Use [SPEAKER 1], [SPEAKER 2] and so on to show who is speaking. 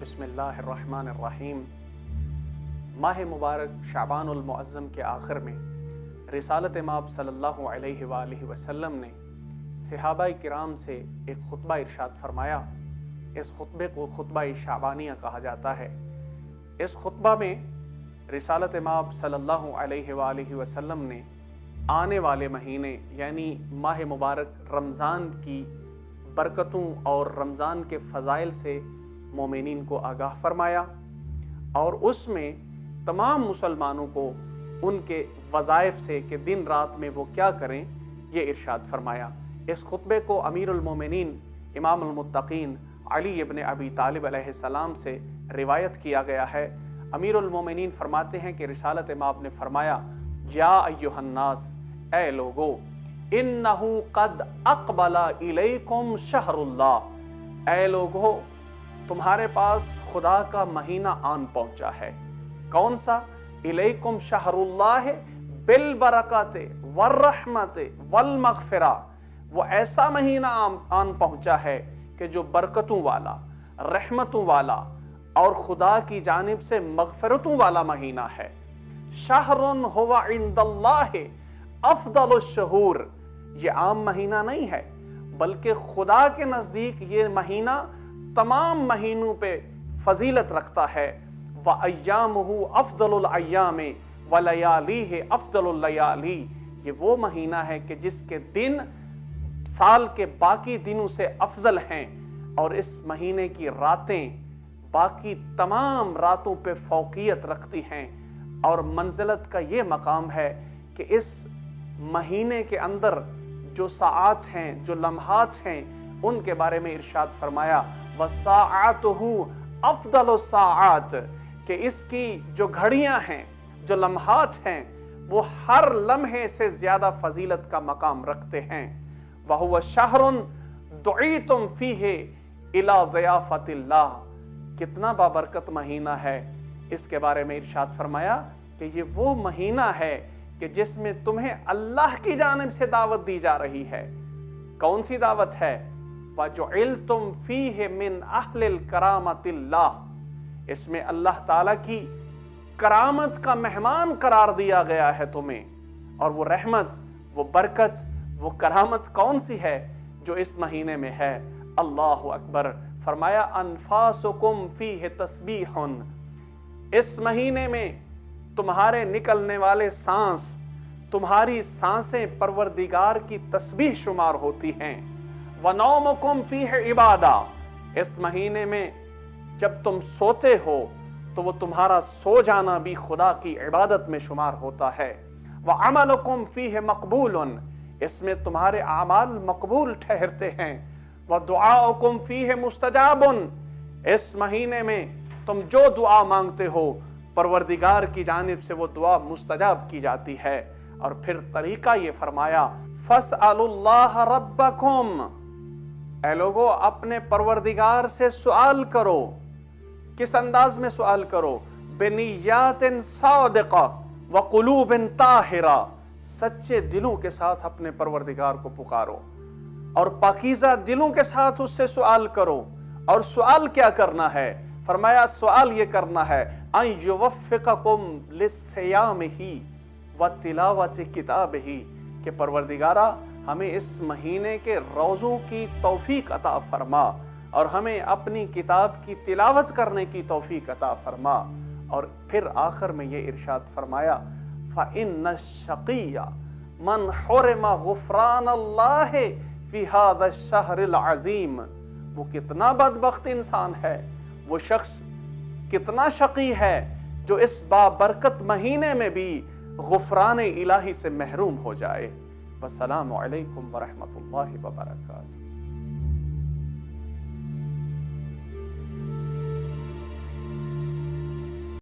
[SPEAKER 1] بسم اللہ الرحمن الرحیم۔ ماہ مبارک شعبان المعظم کے آخر میں رسالت امام صلی اللہ علیہ وآلہ وسلم نے صحابہ کرام سے ایک خطبہ ارشاد فرمایا۔ اس خطبے کو خطبہ شعبانیہ کہا جاتا ہے۔ اس خطبہ میں رسالت امام صلی اللہ علیہ وآلہ وسلم نے آنے والے مہینے یعنی ماہ مبارک رمضان کی برکتوں اور رمضان کے فضائل سے مومنین کو آگاہ فرمایا، اور اس میں تمام مسلمانوں کو ان کے وظائف سے کہ دن رات میں وہ کیا کریں یہ ارشاد فرمایا۔ اس خطبے کو امیر المومنین امام المتقین علی ابن ابی طالب علیہ السلام سے روایت کیا گیا ہے۔ امیر المومنین فرماتے ہیں کہ رسالت امام نے فرمایا، یا ایھاالناس، اے لوگو، انہو قد اقبل الیکم شہر اللہ، اے لوگو تمہارے پاس خدا کا مہینہ آن پہنچا ہے۔ کون سا؟ الیکم شہر اللہ بالبرکات والرحمت والمغفرہ، وہ ایسا مہینہ آن پہنچا ہے کہ جو برکتوں والا، رحمتوں والا اور خدا کی جانب سے مغفرتوں والا مہینہ ہے۔ شہر ہو عند اللہ افضل الشہور، یہ عام مہینہ نہیں ہے بلکہ خدا کے نزدیک یہ مہینہ تمام مہینوں پہ فضیلت رکھتا ہے۔ وَأَيَّامُهُ أَفْضَلُ الْأَيَّامِ وَلَيَالِيهِ أَفْضَلُ اللَّيَالِي، یہ وہ مہینہ ہے کہ جس کے دن سال کے باقی دنوں سے افضل ہیں، اور اس مہینے کی راتیں باقی تمام راتوں پہ فوقیت رکھتی ہیں، اور منزلت کا یہ مقام ہے کہ اس مہینے کے اندر جو ساعات ہیں، جو لمحات ہیں، ان کے بارے میں ارشاد فرمایا، وَسَاعَتُهُ أَفْضَلُ السَّاعَاتِ، کہ اس کی جو گھڑیاں ہیں، جو لمحات ہیں، وہ ہر لمحے سے زیادہ فضیلت کا مقام رکھتے ہیں۔ وَهُوَ شَهْرٌ دُعِيتُمْ فِيهِ إِلَى ضِيَافَةِ اللَّهِ، کتنا بابرکت مہینہ ہے۔ اس کے بارے میں ارشاد فرمایا کہ یہ وہ مہینہ ہے کہ جس میں تمہیں اللہ کی جانب سے دعوت دی جا رہی ہے۔ کون سی دعوت ہے؟ وَجُعِلْتُمْ فِيهِ مِنْ أَهْلِ الْكَرَامَةِ اللَّهِ، اس میں اللہ تعالیٰ کی کرامت کا مہمان قرار دیا گیا ہے تمہیں، اور وہ رحمت، وہ برکت، وہ کرامت کون سی ہے جو اس مہینے میں ہے؟ اللہ اکبر۔ فرمایا انفاسکم فیہ تسبیح، اس مہینے میں تمہارے نکلنے والے سانس، تمہاری سانسیں پروردگار کی تسبیح شمار ہوتی ہیں۔ وَنَوْمُكُمْ فِيهِ عِبَادَةٌ، اس مہینے میں جب تم سوتے ہو تو وہ تمہارا سو جانا بھی خدا کی عبادت میں شمار ہوتا ہے۔ وَعَمَلُكُمْ فِيهِ مَقْبُولٌ، اس میں تمہارے اعمال مقبول ٹھہرتے ہیں۔ وَدُعَاؤُكُمْ فِيهِ مُسْتَجَابٌ، اس مہینے میں تم جو دعا مانگتے ہو پروردگار کی جانب سے وہ دعا مستجاب کی جاتی ہے۔ اور پھر طریقہ یہ فرمایا، فَاسْأَلُوا اللَّهَ رَبَّكُمْ، اے لوگو اپنے پروردگار سے سوال کرو۔ کس انداز میں سوال کرو؟ بِنِيَّاتٍ صَادِقَةٍ وَقُلُوبٍ طَاہِرَةٍ، سچے دلوں کے ساتھ اپنے پروردگار کو پکارو، اور پاکیزہ دلوں کے ساتھ اس سے سوال کرو۔ اور سوال کیا کرنا ہے؟ فرمایا سوال یہ کرنا ہے، ان یوفقکم للصیامہ وتلاوۃ کتابہ، کہ پروردگارہ ہمیں اس مہینے کے روزوں کی توفیق عطا فرما، اور ہمیں اپنی کتاب کی تلاوت کرنے کی توفیق عطا فرما۔ اور پھر آخر میں یہ ارشاد فرمایا، فإن الشقی من حرم غفران اللہ فی هذا الشہر العظیم، وہ کتنا بدبخت انسان ہے، وہ شخص کتنا شقی ہے جو اس بابرکت مہینے میں بھی غفران الہی سے محروم ہو جائے۔ والسلام علیکم ورحمۃ اللہ وبرکاتہ۔